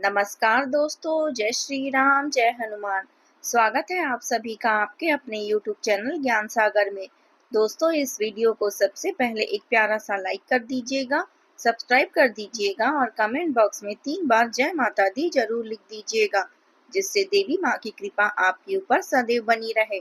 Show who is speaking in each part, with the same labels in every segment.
Speaker 1: नमस्कार दोस्तों, जय श्री राम, जय हनुमान। स्वागत है आप सभी का आपके अपने YouTube चैनल ज्ञान सागर में। दोस्तों, इस वीडियो को सबसे पहले एक प्यारा सा लाइक कर दीजिएगा, सब्सक्राइब कर दीजिएगा और कमेंट बॉक्स में 3 बार जय माता दी जरूर लिख दीजिएगा, जिससे देवी माँ की कृपा आपके ऊपर सदैव बनी रहे।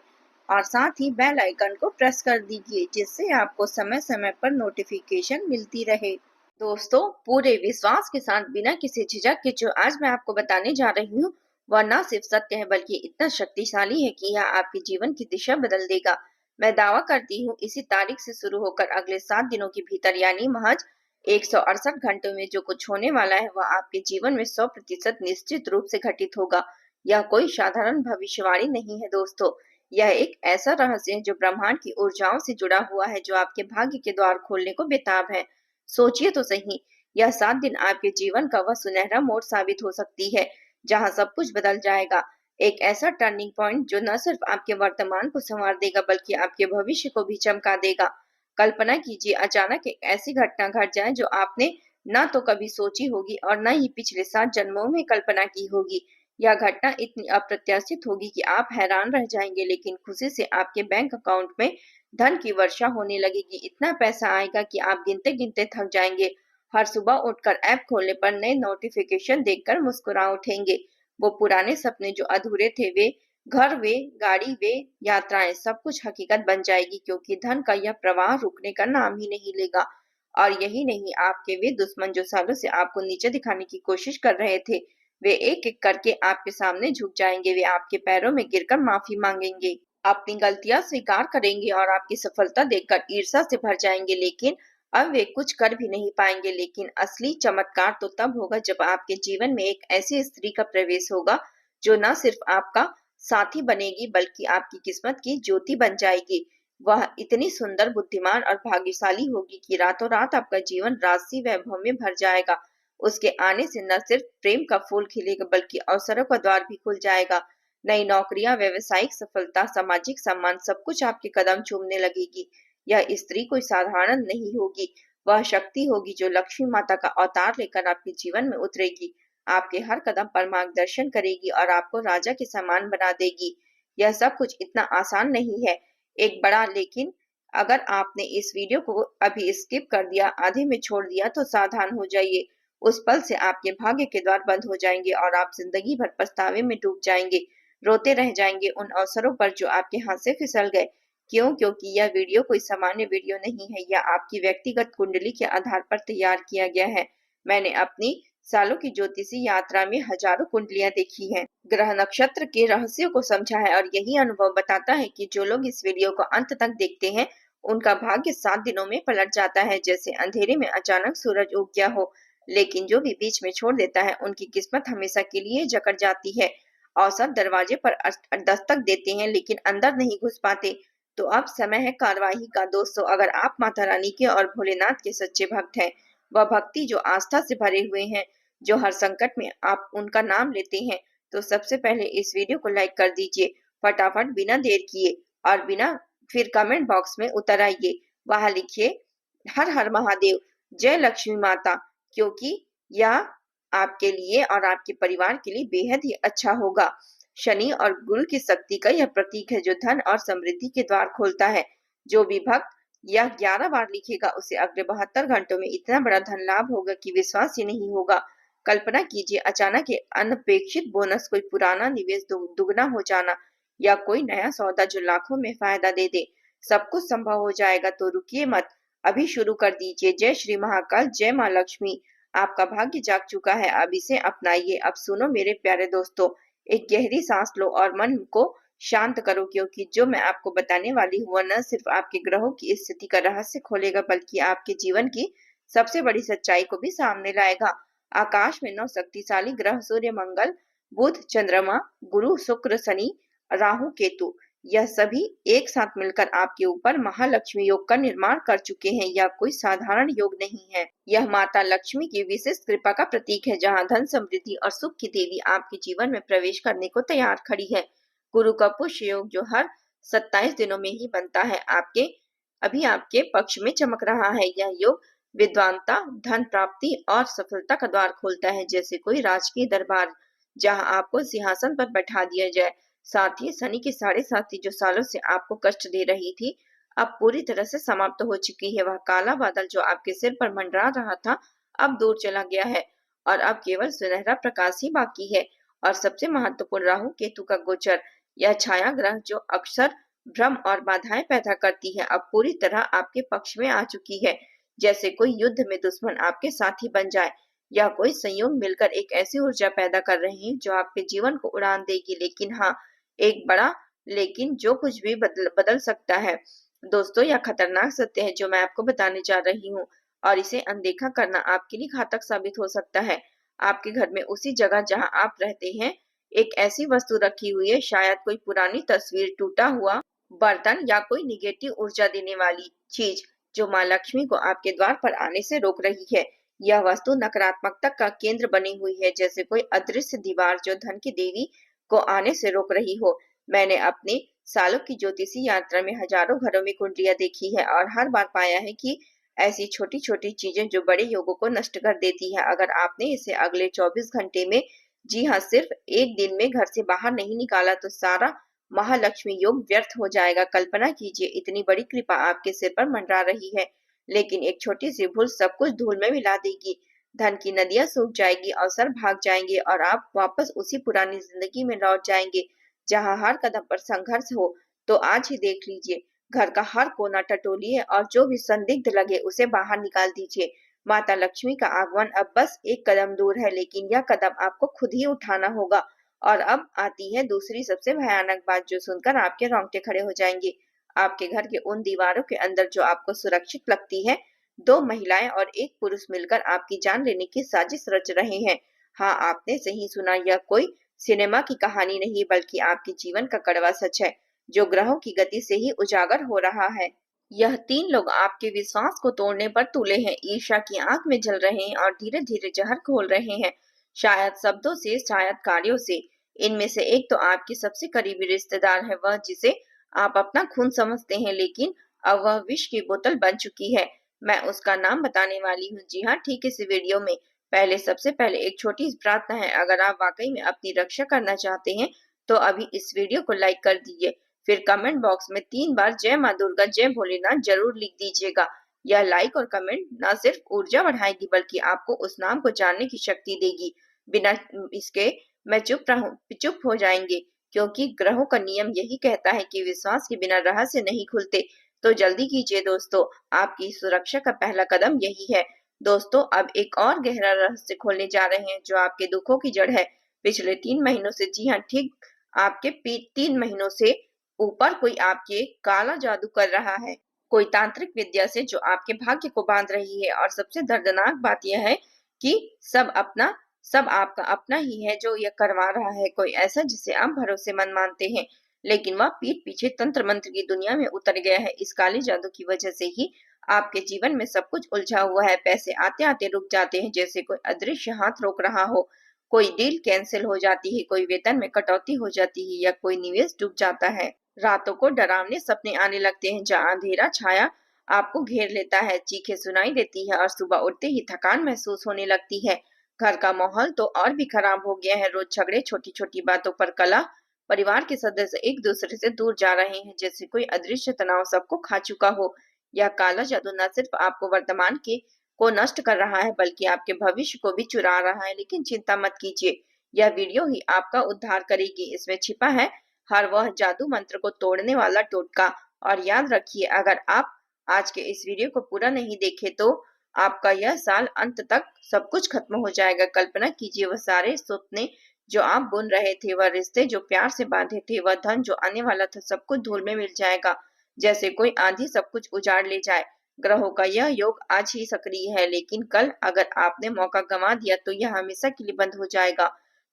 Speaker 1: और साथ ही बेल आइकन को प्रेस कर दीजिए, जिससे आपको समय समय पर नोटिफिकेशन मिलती रहे। दोस्तों, पूरे विश्वास के साथ बिना किसी झिझक के जो आज मैं आपको बताने जा रही हूँ, वह न सिर्फ सत्य है बल्कि इतना शक्तिशाली है कि यह आपके जीवन की दिशा बदल देगा। मैं दावा करती हूँ इसी तारीख से शुरू होकर अगले 7 दिनों के भीतर यानी महज 168 घंटों में जो कुछ होने वाला है वह आपके जीवन में 100% निश्चित रूप से घटित होगा। यह कोई साधारण भविष्यवाणी नहीं है दोस्तों, यह एक ऐसा रहस्य है जो ब्रह्मांड की ऊर्जाओं से जुड़ा हुआ है, जो आपके भाग्य के द्वार खोलने को बेताब है। सोचिए तो सही, यह 7 दिन आपके जीवन का वह सुनहरा मोड़ साबित हो सकती है जहां सब कुछ बदल जाएगा। एक ऐसा टर्निंग पॉइंट जो न सिर्फ आपके वर्तमान को संवार देगा बल्कि आपके भविष्य को भी चमका देगा। कल्पना कीजिए, अचानक एक ऐसी घटना घट जाए जो आपने न तो कभी सोची होगी और न ही पिछले 7 जन्मों में कल्पना की होगी। यह घटना इतनी अप्रत्याशित होगी कि आप हैरान रह जाएंगे, लेकिन खुशी से आपके बैंक अकाउंट में धन की वर्षा होने लगेगी। इतना पैसा आएगा कि आप गिनते गिनते थक जाएंगे। हर सुबह उठकर ऐप खोलने पर नए नोटिफिकेशन देखकर मुस्कुरा उठेंगे। वो पुराने सपने जो अधूरे थे, वे घर, वे गाड़ी, वे यात्राएं, सब कुछ हकीकत बन जाएगी, क्योंकि धन का यह प्रवाह रुकने का नाम ही नहीं लेगा। और यही नहीं, आपके वे दुश्मन जो सालों से आपको नीचे दिखाने की कोशिश कर रहे थे, वे एक एक करके आपके सामने झुक जाएंगे। वे आपके पैरों में गिरकर माफी मांगेंगे, अपनी गलतियां स्वीकार करेंगे और आपकी सफलता देखकर ईर्ष्या से भर जाएंगे। लेकिन अब वे कुछ कर भी नहीं पाएंगे। लेकिन असली चमत्कार तो तब होगा जब आपके जीवन में एक ऐसी स्त्री का प्रवेश होगा जो न सिर्फ आपका साथी बनेगी बल्कि आपकी किस्मत की ज्योति बन जाएगी। वह इतनी सुंदर, बुद्धिमान और भाग्यशाली होगी कि रातों रात आपका जीवन राजसी वैभव में भर जाएगा। उसके आने से न सिर्फ प्रेम का फूल खिलेगा बल्कि अवसरों का द्वार भी खुल जाएगा। नई नौकरियां, व्यावसायिक सफलता, सामाजिक सम्मान, सब कुछ आपके कदम चूमने लगेगी। यह स्त्री कोई साधारण नहीं होगी, वह शक्ति होगी जो लक्ष्मी माता का अवतार लेकर आपके जीवन में उतरेगी, आपके हर कदम पर मार्गदर्शन करेगी और आपको राजा के समान बना देगी। यह सब कुछ इतना आसान नहीं है, एक बड़ा लेकिन। अगर आपने इस वीडियो को अभी स्किप कर दिया, आधे में छोड़ दिया, तो सावधान हो जाइए। उस पल से आपके भाग्य के द्वार बंद हो जाएंगे और आप जिंदगी भर पछतावे में डूब जाएंगे, रोते रह जाएंगे उन अवसरों पर जो आपके हाथ से फिसल गए। क्यों? क्योंकि यह वीडियो कोई सामान्य वीडियो नहीं है, यह आपकी व्यक्तिगत कुंडली के आधार पर तैयार किया गया है। मैंने अपनी सालों की ज्योतिषी यात्रा में हजारों कुंडलियां देखी हैं, ग्रह नक्षत्र के रहस्यों को समझा है, और यही अनुभव बताता है कि जो लोग इस वीडियो को अंत तक देखते हैं उनका भाग्य 7 दिनों में पलट जाता है, जैसे अंधेरे में अचानक सूरज उग गया हो। लेकिन जो भी बीच में छोड़ देता है उनकी किस्मत हमेशा के लिए जकड़ जाती है। अवसर दरवाजे पर दस्तक देते हैं लेकिन अंदर नहीं घुस पाते। तो अब समय है कार्रवाई का दोस्तों। अगर आप माता रानी के और भोलेनाथ के सच्चे भक्त हैं, वह भक्ति जो आस्था से भरे हुए हैं, जो हर संकट में आप उनका नाम लेते हैं, तो सबसे पहले इस वीडियो को लाइक कर दीजिए फटाफट, बिना देर किए। और फिर कमेंट बॉक्स में उतर आइए, वहां लिखिए हर हर महादेव, जय लक्ष्मी माता, क्योंकि यह आपके लिए और आपके परिवार के लिए बेहद ही अच्छा होगा। शनि और गुरु की शक्ति का यह प्रतीक है जो धन और समृद्धि के द्वार खोलता है। जो भी भक्त यह 11 बार लिखेगा उसे अगले 72 घंटों में इतना बड़ा धन लाभ होगा कि विश्वास ही नहीं होगा। कल्पना कीजिए, अचानक एक अनपेक्षित बोनस, कोई पुराना निवेश दुगना हो जाना, या कोई नया सौदा जो लाखों में फायदा दे दे। सब कुछ संभव हो जाएगा, तो रुकिए मत, अभी शुरू कर दीजिए। जय श्री महाकाल, जय माँ लक्ष्मी। आपका भाग्य जाग चुका है, अब इसे अपनाइए। अब सुनो मेरे प्यारे दोस्तों, एक गहरी सांस लो और मन को शांत करो, क्योंकि जो मैं आपको बताने वाली हूँ वह न सिर्फ आपके ग्रहों की स्थिति का रहस्य खोलेगा बल्कि आपके जीवन की सबसे बड़ी सच्चाई को भी सामने लाएगा। आकाश में 9 शक्तिशाली ग्रह सूर्य, मंगल, बुध, चंद्रमा, गुरु, शुक्र, शनि, राहु, केतु, यह सभी एक साथ मिलकर आपके ऊपर महालक्ष्मी योग का निर्माण कर चुके हैं। यह कोई साधारण योग नहीं है, यह माता लक्ष्मी की विशेष कृपा का प्रतीक है, जहां धन, समृद्धि और सुख की देवी आपके जीवन में प्रवेश करने को तैयार खड़ी है। गुरु का पुष्य योग जो हर 27 दिनों में ही बनता है, आपके पक्ष में चमक रहा है। यह योग विद्वानता, धन प्राप्ति और सफलता का द्वार खोलता है, जैसे कोई राजकीय दरबार जहां आपको सिंहासन पर बैठा दिया जाए। साथ ही शनि की 7.5 जो सालों से आपको कष्ट दे रही थी, अब पूरी तरह से समाप्त हो चुकी है। वह काला बादल जो आपके सिर पर मंडरा रहा था, अब दूर चला गया है और अब केवल सुनहरा प्रकाश ही बाकी है। और सबसे महत्वपूर्ण, राहु केतु का गोचर, यह छाया ग्रह जो अक्सर भ्रम और बाधाएं पैदा करती है, अब पूरी तरह आपके पक्ष में आ चुकी है। जैसे कोई युद्ध में दुश्मन आपके साथी बन जाए या कोई संयोग मिलकर एक ऐसी ऊर्जा पैदा कर रहे हैं जो आपके जीवन को उड़ान देगी। लेकिन हाँ, एक बड़ा लेकिन, जो कुछ भी बदल बदल सकता है। दोस्तों, यह खतरनाक सत्य है जो मैं आपको बताने जा रही हूँ, और इसे अनदेखा करना आपके लिए घातक साबित हो सकता है। आपके घर में उसी जगह जहां आप रहते हैं एक ऐसी वस्तु रखी हुई है, शायद कोई पुरानी तस्वीर, टूटा हुआ बर्तन या कोई निगेटिव ऊर्जा देने वाली चीज जो माँ लक्ष्मी को आपके द्वार पर आने से रोक रही है। यह वस्तु नकारात्मकता का केंद्र बनी हुई है, जैसे कोई अदृश्य दीवार जो धन की देवी को आने से रोक रही हो। मैंने अपने सालों की ज्योतिषी यात्रा में हजारों घरों में कुंडलियां देखी है और हर बार पाया है कि ऐसी छोटी छोटी चीजें जो बड़े योगों को नष्ट कर देती है, अगर आपने इसे अगले 24 घंटे में, जी हाँ, सिर्फ एक दिन में घर से बाहर नहीं निकाला तो सारा महालक्ष्मी योग व्यर्थ हो जाएगा। कल्पना कीजिए, इतनी बड़ी कृपा आपके सिर पर मंडरा रही है, लेकिन एक छोटी सी भूल सब कुछ धूल में मिला देगी। धन की नदियां सूख जाएगी, अवसर भाग जाएंगे और आप वापस उसी पुरानी जिंदगी में लौट जाएंगे जहां हर कदम पर संघर्ष हो। तो आज ही देख लीजिए, घर का हर कोना टटोलिए और जो भी संदिग्ध लगे उसे बाहर निकाल दीजिए। माता लक्ष्मी का आगमन अब बस एक कदम दूर है, लेकिन यह कदम आपको खुद ही उठाना होगा। और अब आती है दूसरी सबसे भयानक बात, जो सुनकर आपके रोंगटे खड़े हो जाएंगे। आपके घर के उन दीवारों के अंदर जो आपको सुरक्षित लगती है, दो महिलाएं और एक पुरुष मिलकर आपकी जान लेने की साजिश रच रहे हैं। हाँ, आपने सही सुना, यह कोई सिनेमा की कहानी नहीं बल्कि आपके जीवन का कड़वा सच है, जो ग्रहों की गति से ही उजागर हो रहा है। यह तीन लोग आपके विश्वास को तोड़ने पर तुले हैं, ईर्ष्या की आग में जल रहे हैं और धीरे धीरे जहर घोल रहे हैं, शायद शब्दों से, शायद कार्यों से। इनमें से एक तो आपकी सबसे करीबी रिश्तेदार है, वह जिसे आप अपना खून समझते हैं, लेकिन अब वह विष की बोतल बन चुकी है। मैं उसका नाम बताने वाली हूँ, जी हाँ, ठीक इस वीडियो में। सबसे पहले एक छोटी सी प्रार्थना है, अगर आप वाकई में अपनी रक्षा करना चाहते हैं तो अभी इस वीडियो को लाइक कर दीजिए, फिर कमेंट बॉक्स में 3 बार जय माँ दुर्गा, जय भोलेनाथ जरूर लिख दीजिएगा। यह लाइक और कमेंट न सिर्फ ऊर्जा बढ़ाएगी बल्कि आपको उस नाम को जानने की शक्ति देगी। बिना इसके मैं चुप हो जाएंगे, क्योंकि ग्रहों का नियम यही कहता है कि विश्वास के बिना रहस्य नहीं खुलते। तो जल्दी कीजिए दोस्तों, आपकी सुरक्षा का पहला कदम यही है। दोस्तों, अब एक और गहरा रहस्य खोलने जा रहे हैं जो आपके दुखों की जड़ है। पिछले 3 महीनों से, जी हाँ, ठीक आपके 3 महीनों से ऊपर कोई आपके काला जादू कर रहा है, कोई तांत्रिक विद्या से जो आपके भाग्य को बांध रही है। और सबसे दर्दनाक बात यह है कि सब आपका अपना ही है जो यह करवा रहा है, कोई ऐसा जिसे आप भरोसेमंद मानते हैं, लेकिन वह पीठ पीछे तंत्र मंत्र की दुनिया में उतर गया है। इस काले जादू की वजह से ही आपके जीवन में सब कुछ उलझा हुआ है, पैसे आते आते रुक जाते हैं जैसे कोई अदृश्य हाथ रोक रहा हो, कोई डील कैंसिल हो जाती है, कोई वेतन में कटौती हो जाती है या कोई निवेश डूब जाता है। रातों को डरावने सपने आने लगते हैं जहां अंधेरा छाया आपको घेर लेता है, चीखें सुनाई देती है और सुबह उठते ही थकान महसूस होने लगती है। घर का माहौल तो और भी खराब हो गया है, रोज झगड़े, छोटी छोटी बातों पर कलह, परिवार के सदस्य एक दूसरे से दूर जा रहे हैं जैसे कोई अदृश्य तनाव सबको खा चुका हो। यह काला जादू न सिर्फ आपको वर्तमान के को नष्ट कर रहा है बल्कि आपके भविष्य को भी चुरा रहा है। लेकिन चिंता मत कीजिए, यह वीडियो ही आपका उद्धार करेगी। इसमें छिपा है हर वह जादू मंत्र को तोड़ने वाला टोटका। और याद रखिए, अगर आप आज के इस वीडियो को पूरा नहीं देखे तो आपका यह साल अंत तक सब कुछ खत्म हो जाएगा। कल्पना कीजिए, वह सारे सपने जो आप बुन रहे थे, वह रिश्ते जो प्यार से बांधे थे, वह धन जो आने वाला था, सब कुछ धूल में मिल जाएगा जैसे कोई आंधी सब कुछ उजाड़ ले जाए। ग्रहों का यह योग आज ही सक्रिय है, लेकिन कल अगर आपने मौका गंवा दिया तो यह हमेशा के लिए बंद हो जाएगा।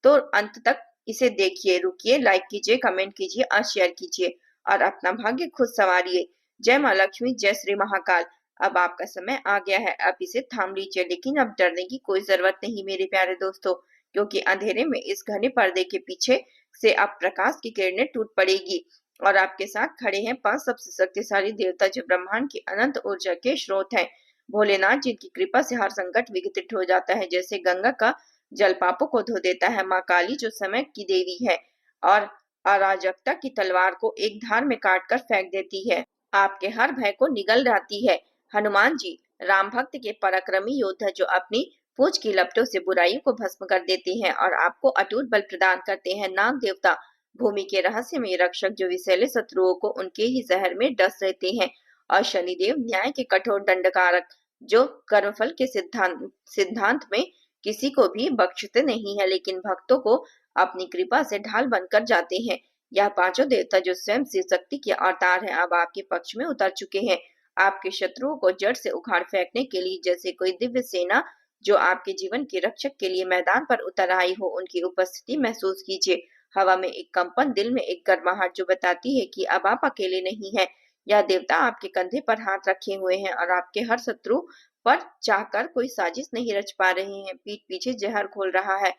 Speaker 1: तो अंत तक इसे देखिए, रुकिए, लाइक कीजिए, कमेंट कीजिए और शेयर कीजिए और अपना भाग्य खुद संवारिए। जय माँ लक्ष्मी, जय श्री महाकाल। अब आपका समय आ गया है, अब इसे थाम लीजिए, लेकिन अब डरने की कोई जरूरत नहीं मेरे प्यारे दोस्तों, क्योंकि अंधेरे में इस घने पर्दे के पीछे से अब प्रकाश की किरणें टूट पड़ेगी और आपके साथ खड़े हैं 5 सबसे शक्तिशाली देवता जो ब्रह्मांड की अनंत ऊर्जा के स्रोत हैं। भोलेनाथ जिनकी कृपा से हर संकट विघटित हो जाता है, जैसे गंगा का जल पापों को धो देता है। माँ काली जो समय की देवी है और अराजकता की तलवार को एक धार में काट कर फेंक देती है, आपके हर भय को निगल जाती है। हनुमान जी राम भक्त के पराक्रमी योद्धा जो अपनी पूंछ की लपटों से बुराइयों को भस्म कर देते हैं और आपको अटूट बल प्रदान करते हैं। नाग देवता भूमि के रहस्यमय रक्षक जो विषैले शत्रुओं को उनके ही जहर में डस रहते हैं। और शनिदेव न्याय के कठोर दंडकारक जो कर्मफल के सिद्धांत में किसी को भी बख्शते नहीं है, लेकिन भक्तों को अपनी कृपा से ढाल बनकर जाते हैं। यह पांचों देवता जो स्वयं शिव शक्ति के अवतार हैं, अब आपके पक्ष में उतर चुके हैं। आपके शत्रुओं को जड़ से उखाड़ फेंकने के लिए जैसे कोई दिव्य सेना जो आपके जीवन के रक्षक के लिए मैदान पर उतर आई हो, उनकी उपस्थिति महसूस कीजिए। हवा में एक कंपन, दिल में एक गर्माहट जो बताती है कि अब आप अकेले नहीं हैं। यह देवता आपके कंधे पर हाथ रखे हुए हैं और आपके हर शत्रु पर चाहकर कोई साजिश नहीं रच पा रहे हैं। पीठ पीछे जहर घोल रहा है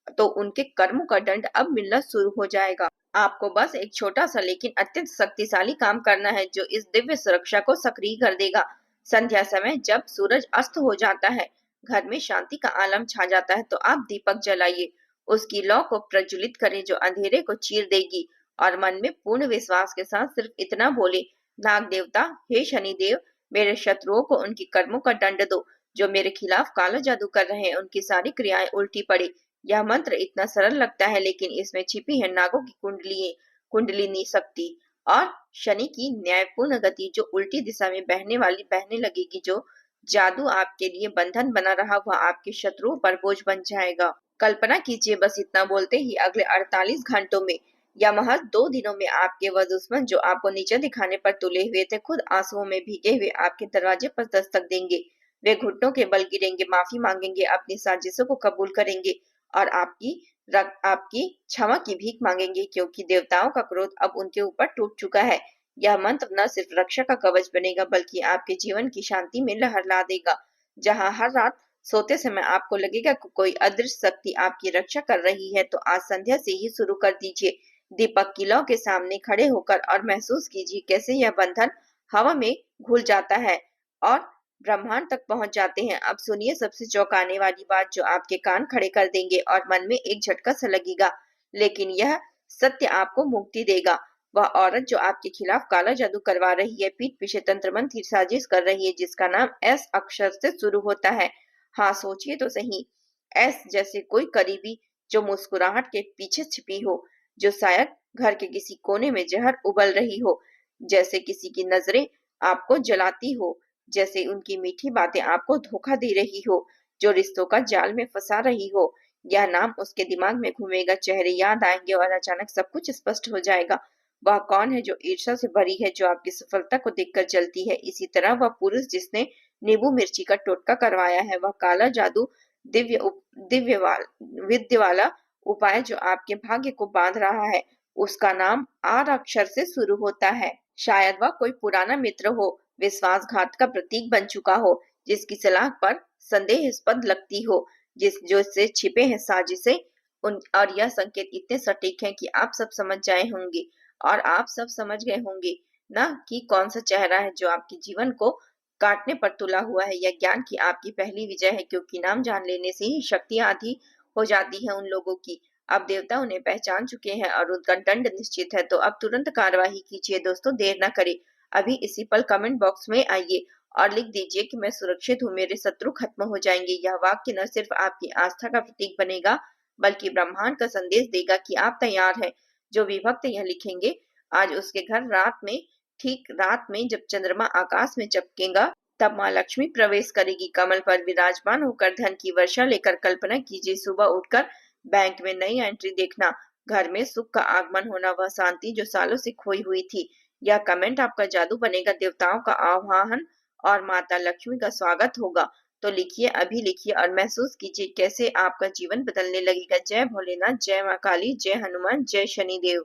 Speaker 1: तो उनके कर्मों का दंड अब मिलना शुरू हो जाएगा। आपको बस एक छोटा सा लेकिन अत्यंत शक्तिशाली काम करना है जो इस दिव्य सुरक्षा को सक्रिय कर देगा। संध्या समय जब सूरज अस्त हो जाता है, घर में शांति का आलम छा जाता है, तो आप दीपक जलाइए, उसकी लौ को प्रज्वलित करें जो अंधेरे को चीर देगी और मन में पूर्ण विश्वास के साथ सिर्फ इतना बोले, नाग देवता हे शनिदेव, मेरे शत्रुओं को उनके कर्मों का दंड दो जो मेरे खिलाफ काला जादू कर रहे हैं, उनकी सारी क्रियाएं उल्टी पड़े। यह मंत्र इतना सरल लगता है लेकिन इसमें छिपी है नागों की कुंडलिनी शक्ति और शनि की न्यायपूर्ण गति जो उल्टी दिशा में बहने लगेगी। जो जादू आपके लिए बंधन बना रहा वह आपके शत्रुओं पर बोझ बन जाएगा। कल्पना कीजिए, बस इतना बोलते ही अगले 48 घंटों में या महज 2 दिनों में आपके वह दुश्मन जो आपको नीचे दिखाने पर तुले हुए थे, खुद आंसुओं में भीगे हुए आपके दरवाजे पर दस्तक देंगे। वे घुटनों के बल गिरेंगे, माफी मांगेंगे, अपनी साजिशों को कबूल करेंगे और आपकी क्षमा की भीख मांगेंगे, क्योंकि देवताओं का क्रोध अब उनके ऊपर टूट चुका है। यह मंत्र न सिर्फ रक्षा का कवच बनेगा बल्कि आपके जीवन की शांति में लहर ला देगा। जहां हर रात सोते समय आपको लगेगा कि कोई अदृश्य शक्ति आपकी रक्षा कर रही है, तो आज संध्या से ही शुरू कर दीजिए। दीपक की लौ के सामने खड़े होकर और महसूस कीजिए कैसे यह बंधन हवा में घुल जाता है और ब्रह्मांड तक पहुंच जाते हैं। अब सुनिए सबसे चौंकाने वाली बात जो आपके कान खड़े कर देंगे और मन में एक झटका सा लगेगा, लेकिन यह सत्य आपको मुक्ति देगा। वह औरत जो आपके खिलाफ काला जादू करवा रही है, पीठ पीछे तंत्र मंत्र साजिश कर रही है, जिसका नाम एस अक्षर से शुरू होता है। हाँ, सोचिए तो सही, एस जैसे कोई करीबी जो मुस्कुराहट के पीछे छिपी हो, जो शायद घर के किसी कोने में जहर उबल रही हो, जैसे किसी की नजरें आपको जलाती हो, जैसे उनकी मीठी बातें आपको धोखा दे रही हो, जो रिश्तों का जाल में फंसा रही हो। यह नाम उसके दिमाग में घूमेगा, चेहरे याद आएंगे और अचानक सब कुछ स्पष्ट हो जाएगा। वह कौन है जो ईर्ष्या से भरी है, जो आपकी सफलता को देखकर जलती है। इसी तरह वह पुरुष जिसने नींबू मिर्ची का टोटका करवाया है, वह काला जादू विद्य वाला उपाय जो आपके भाग्य को बांध रहा है, उसका नाम आर अक्षर से शुरू होता है। शायद वह कोई पुराना मित्र हो, विश्वासघात का प्रतीक बन चुका हो, जिसकी सलाह पर संदेहास्पद लगती हो, जो इससे छिपे हैं साजिशें। और यह संकेत इतने सटीक हैं कि आप सब समझ गए होंगे ना कि कौन सा चेहरा है जो आपके जीवन को काटने पर तुला हुआ है। यह ज्ञान की आपकी पहली विजय है, क्योंकि नाम जान लेने से ही शक्ति आधी हो जाती है उन लोगों की। अब देवता उन्हें पहचान चुके हैं और उनका दंड निश्चित है, तो अब तुरंत कार्यवाही कीजिए दोस्तों, देर न करें। अभी इसी पल कमेंट बॉक्स में आइए और लिख दीजिए कि मैं सुरक्षित हूँ, मेरे शत्रु खत्म हो जाएंगे। यह वाक्य न सिर्फ आपकी आस्था का प्रतीक बनेगा बल्कि ब्रह्मांड का संदेश देगा कि आप तैयार हैं। जो विभक्त यह लिखेंगे, आज उसके घर ठीक रात में जब चंद्रमा आकाश में चमकेगा, तब माँ लक्ष्मी प्रवेश करेगी कमल पर विराजमान होकर धन की वर्षा लेकर। कल्पना कीजिए सुबह उठकर बैंक में नई एंट्री देखना, घर में सुख का आगमन होना, वह शांति जो सालों से खोई हुई थी। यह कमेंट आपका जादू बनेगा, देवताओं का आह्वान और माता लक्ष्मी का स्वागत होगा। तो लिखिए, अभी लिखिए और महसूस कीजिए कैसे आपका जीवन बदलने लगेगा। जय भोलेनाथ, जय माँ काली, जय हनुमान, जय शनिदेव।